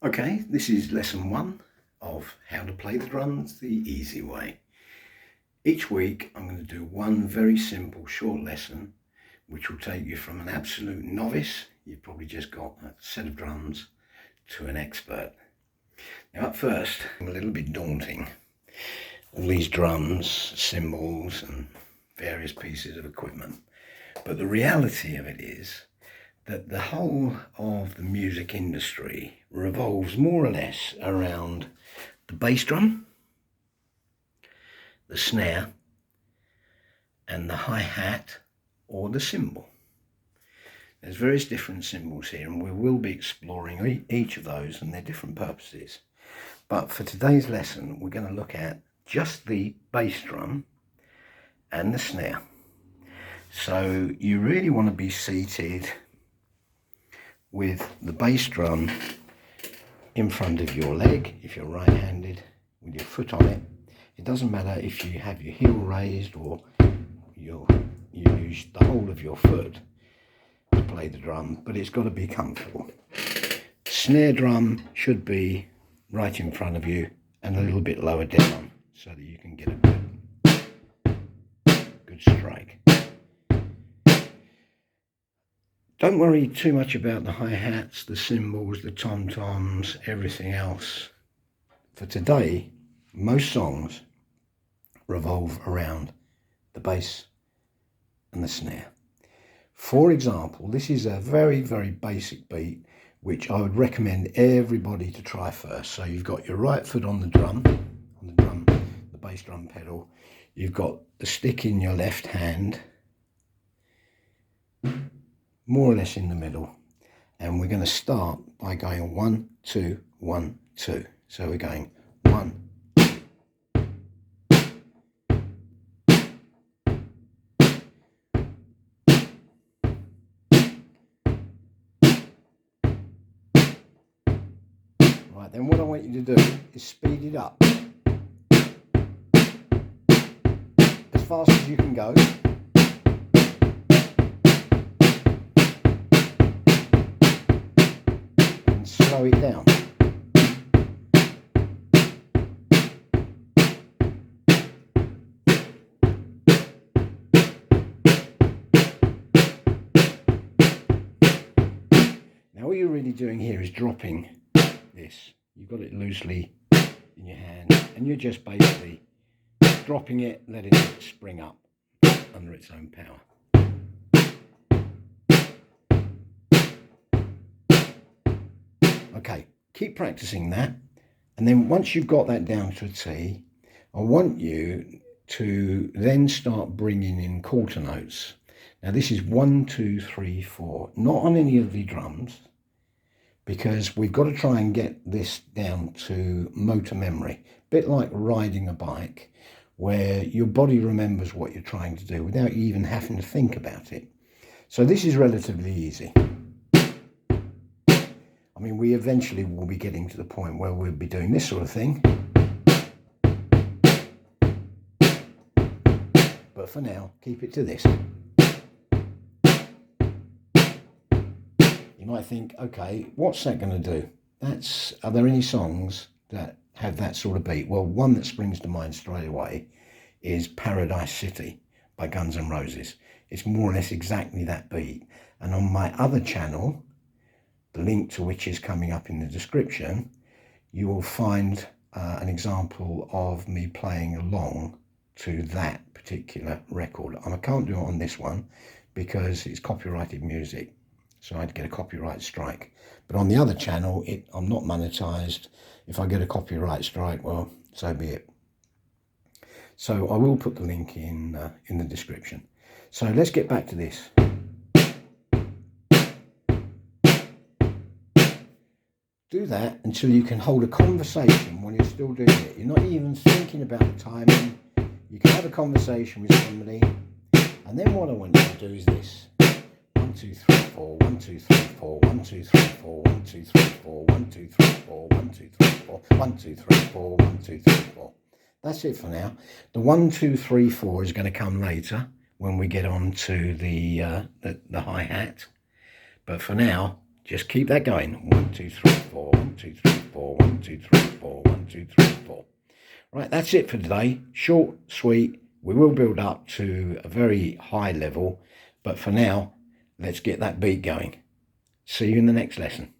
Okay, this is lesson 1 of how to play the drums the easy way. Each week I'm going to do one very simple short lesson which will take you from an absolute novice, you've probably just got a set of drums, to an expert. Now at first, a little bit daunting. All these drums, cymbals and various pieces of equipment. But the reality of it is that the whole of the music industry revolves more or less around the bass drum, the snare, and the hi-hat or the cymbal. There's various different cymbals here, and we will be exploring each of those and their different purposes. But for today's lesson, we're going to look at just the bass drum and the snare. So you really want to be seated with the bass drum in front of your leg, if you're right-handed, with your foot on it. It doesn't matter if you have your heel raised or you use the whole of your foot to play the drum, but it's got to be comfortable. Snare drum should be right in front of you and a little bit lower down so that you can get a good strike. Don't worry too much about the hi-hats, the cymbals, the tom-toms, everything else. For today, most songs revolve around the bass and the snare. For example, this is a very, very basic beat, which I would recommend everybody to try first. So you've got your right foot on the drum, the bass drum pedal. You've got the stick in your left hand, more or less in the middle, and we're going to start by going 1, 2, 1, 2. So we're going 1. Right, then what I want you to do is speed it up as fast as you can go. Slow it down. Now what you're really doing here is dropping this. You've got it loosely in your hand and you're just basically dropping it, letting it spring up under its own power. Okay, keep practicing that, and then once you've got that down to a T, I want you to then start bringing in quarter notes. Now this is 1, 2, 3, 4, not on any of the drums, because we've got to try and get this down to motor memory, a bit like riding a bike, where your body remembers what you're trying to do without you even having to think about it. So this is relatively easy. I mean, we eventually will be getting to the point where we'll be doing this sort of thing. But for now, keep it to this. You might think, okay, what's that going to do? Are there any songs that have that sort of beat? Well, one that springs to mind straight away is Paradise City by Guns N' Roses. It's more or less exactly that beat. And on my other channel, the link to which is coming up in the description, you will find an example of me playing along to that particular record. I can't do it on this one because it's copyrighted music, so I'd get a copyright strike. But on the other channel, I'm not monetized. If I get a copyright strike, well, so be it. So I will put the link in the description. So let's get back to this. Do that until you can hold a conversation when you're still doing it. You're not even thinking about the timing. You can have a conversation with somebody, and then what I want you to do is this: 1, 2, 3, 4, 1, 2, 3, 4, 1, 2, 3, 4, 1, 2, 3, 4, 1, 2, 3, 4, 1, 2, 3, 4, 1, 2, 3, 4, 1, 2, 3, 4. That's it for now. The 1, 2, 3, 4 is going to come later when we get on to the hi-hat. But for now, Just keep that going. 1, 2, 3, 4, 1, 2, 3, 4, 1, 2, 3, 4, 1, 2, 3, 4. Right, that's it for today. Short, sweet. We will build up to a very high level, but for now, let's get that beat going. See you in the next lesson.